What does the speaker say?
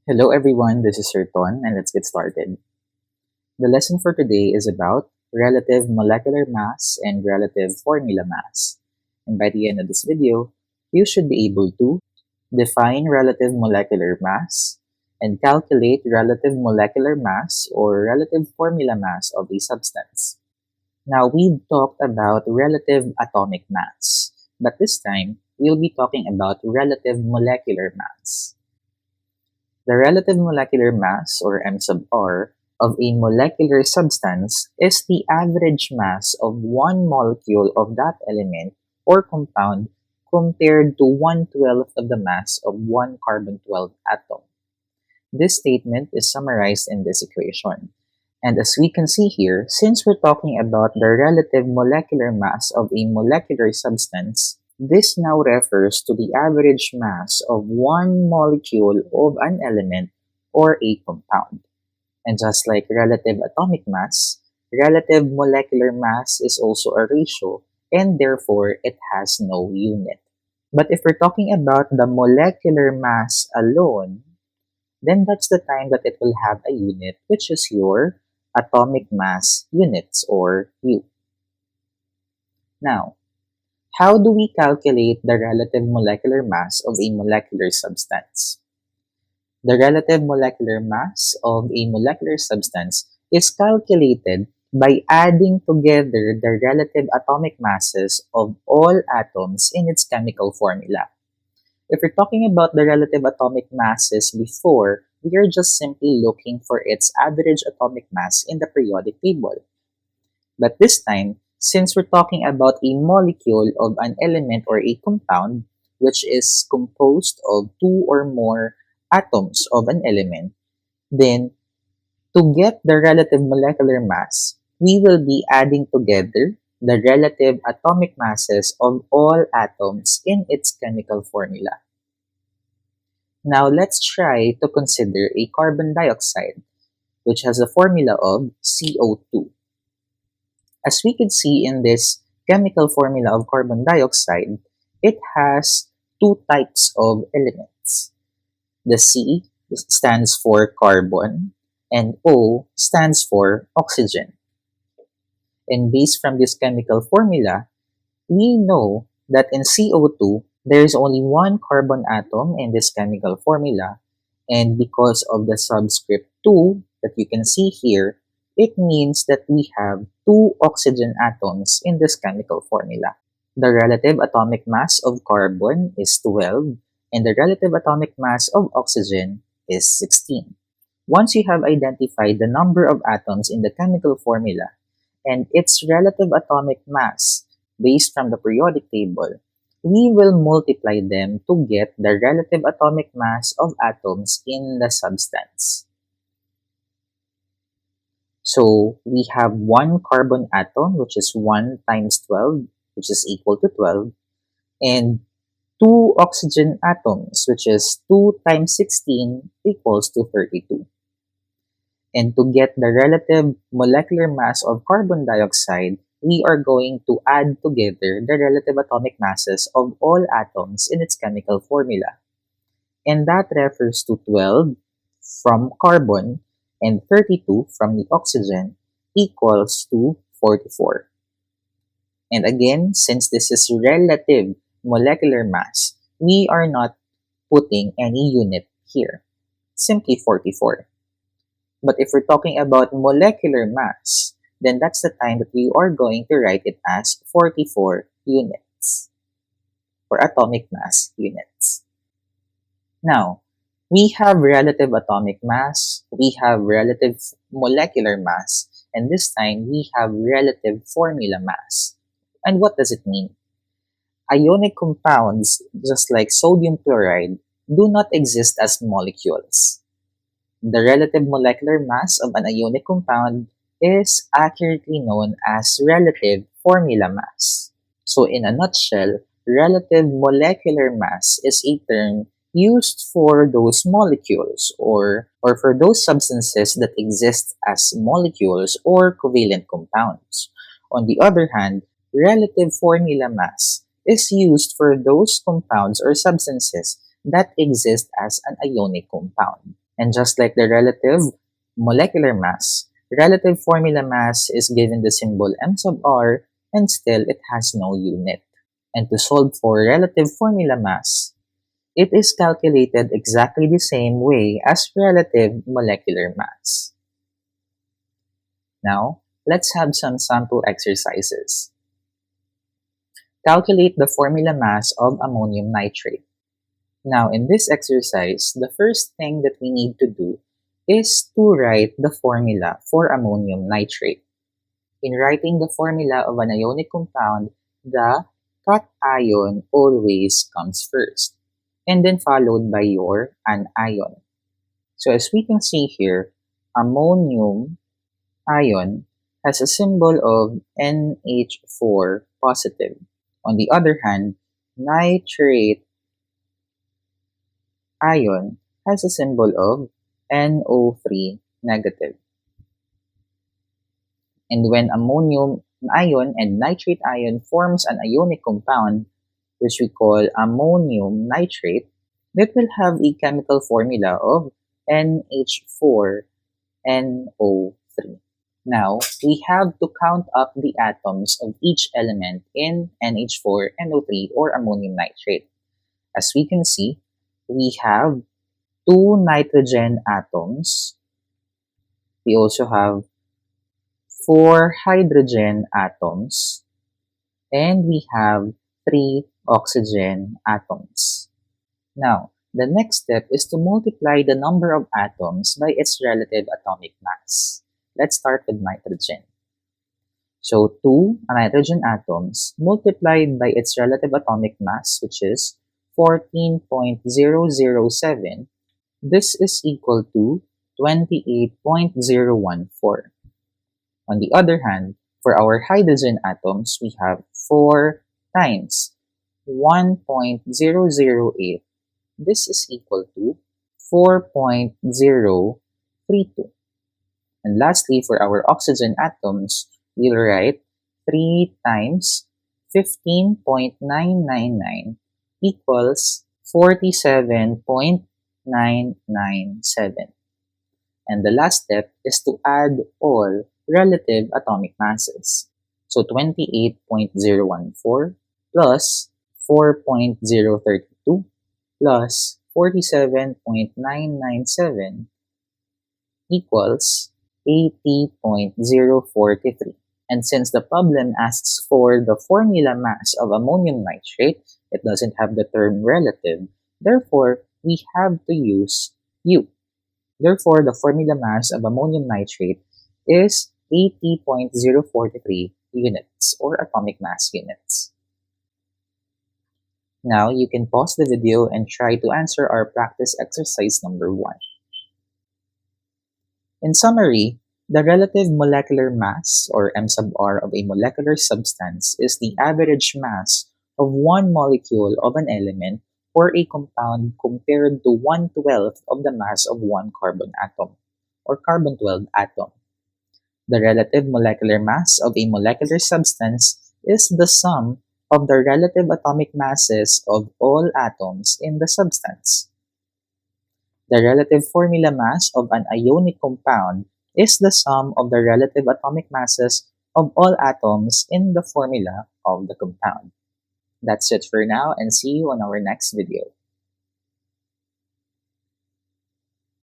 Hello everyone, this is Sir Ton and let's get started. The lesson for today is about relative molecular mass and relative formula mass. And by the end of this video, you should be able to define relative molecular mass and calculate relative molecular mass or relative formula mass of a substance. Now we've talked about relative atomic mass, but this time we'll be talking about relative molecular mass. The relative molecular mass, or m sub r, of a molecular substance is the average mass of one molecule of that element or compound compared to 1/12 of the mass of one carbon-12 atom. This statement is summarized in this equation. And as we can see here, since we're talking about the relative molecular mass of a molecular substance, this now refers to the average mass of one molecule of an element or a compound. And just like relative atomic mass, relative molecular mass is also a ratio and therefore it has no unit. But if we're talking about the molecular mass alone, then that's the time that it will have a unit, which is your atomic mass units, or U. Now, how do we calculate the relative molecular mass of a molecular substance? The relative molecular mass of a molecular substance is calculated by adding together the relative atomic masses of all atoms in its chemical formula. If we're talking about the relative atomic masses before, we are just simply looking for its average atomic mass in the periodic table. But this time, since we're talking about a molecule of an element or a compound, which is composed of two or more atoms of an element, then to get the relative molecular mass, we will be adding together the relative atomic masses of all atoms in its chemical formula. Now let's try to consider a carbon dioxide, which has a formula of CO2. As we can see in this chemical formula of carbon dioxide, it has two types of elements. The C stands for carbon and O stands for oxygen. And based from this chemical formula, we know that in CO2, there is only one carbon atom in this chemical formula, and because of the subscript 2 that you can see here, it means that we have two oxygen atoms in this chemical formula. The relative atomic mass of carbon is 12, and the relative atomic mass of oxygen is 16. Once you have identified the number of atoms in the chemical formula and its relative atomic mass based from the periodic table, we will multiply them to get the relative atomic mass of atoms in the substance. So we have one carbon atom, which is 1 times 12, which is equal to 12, and two oxygen atoms, which is 2 times 16 equals to 32. And to get the relative molecular mass of carbon dioxide, we are going to add together the relative atomic masses of all atoms in its chemical formula. And that refers to 12 from carbon and 32 from the oxygen equals to 44. And again, since this is relative molecular mass, we are not putting any unit here, simply 44. But if we're talking about molecular mass, then that's the time that we are going to write it as 44 units, or atomic mass units. Now, we have relative atomic mass, we have relative molecular mass, and this time we have relative formula mass. And what does it mean? Ionic compounds, just like sodium chloride, do not exist as molecules. The relative molecular mass of an ionic compound is accurately known as relative formula mass. So in a nutshell, relative molecular mass is a term used for those molecules or for those substances that exist as molecules or covalent compounds. On the other hand, relative formula mass is used for those compounds or substances that exist as an ionic compound. And just like the relative molecular mass, relative formula mass is given the symbol m sub r and still it has no unit. And to solve for relative formula mass, it is calculated exactly the same way as relative molecular mass. Now, let's have some sample exercises. Calculate the formula mass of ammonium nitrate. Now, in this exercise, the first thing that we need to do is to write the formula for ammonium nitrate. In writing the formula of an ionic compound, the cation always comes first, and then followed by your anion. So as we can see here, ammonium ion has a symbol of NH4 positive. On the other hand, nitrate ion has a symbol of NO3 negative. And when ammonium ion and nitrate ion forms an ionic compound, which we call ammonium nitrate, it will have a chemical formula of NH4NO3. Now, we have to count up the atoms of each element in NH4NO3 or ammonium nitrate. As we can see, we have 2 nitrogen atoms. We also have 4 hydrogen atoms. And we have 3 oxygen atoms. Now, the next step is to multiply the number of atoms by its relative atomic mass. Let's start with nitrogen. So 2 nitrogen atoms multiplied by its relative atomic mass, which is 14.007, this is equal to 28.014. On the other hand, for our hydrogen atoms, we have 4 times 1.008. This is equal to 4.032. And lastly, for our oxygen atoms, we'll write 3 times 15.999 equals 47.997. And the last step is to add all relative atomic masses. So 28.014 plus 4.032 plus 47.997 equals 80.043. And since the problem asks for the formula mass of ammonium nitrate, it doesn't have the term relative. Therefore, we have to use U. Therefore, the formula mass of ammonium nitrate is 80.043 units or atomic mass units. Now, you can pause the video and try to answer our practice exercise number 1. In summary, the relative molecular mass, or m sub r, of a molecular substance is the average mass of one molecule of an element or a compound compared to 1/12 of the mass of one carbon atom, or carbon-12 atom. The relative molecular mass of a molecular substance is the sum of the relative atomic masses of all atoms in the substance. The relative formula mass of an ionic compound is the sum of the relative atomic masses of all atoms in the formula of the compound. That's it for now, and see you on our next video.